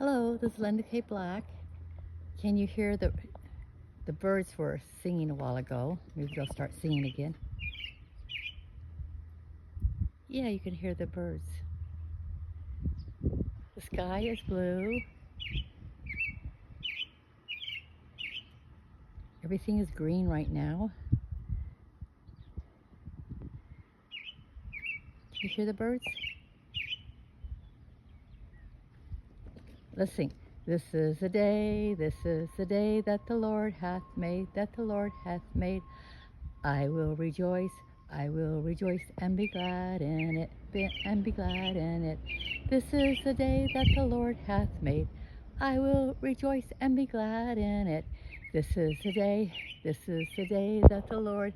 Hello, this is Linda K. Black. Can you hear the birds were singing a while ago? Maybe they'll start singing again. Yeah, you can hear the birds. The sky is blue. Everything is green right now. Can you hear the birds? Let's sing. This is the day that the Lord hath made, that the Lord hath made. I will rejoice and be glad in it, and be glad in it. This is the day that the Lord hath made. I will rejoice and be glad in it. This is the day that the Lord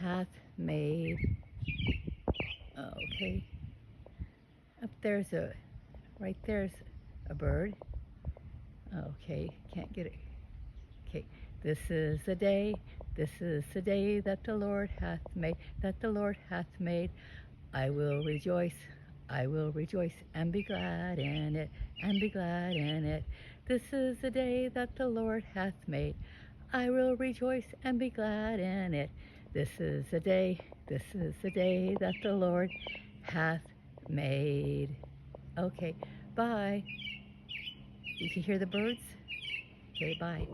hath made. Okay. Up right there's a bird. Okay, can't get it. Okay, this is the day that the Lord hath made, that the Lord hath made. I will rejoice and be glad in it, and be glad in it. This is the day that the Lord hath made. I will rejoice and be glad in it. This is the day that the Lord hath made. Okay, bye. You can hear the birds? Okay, bye.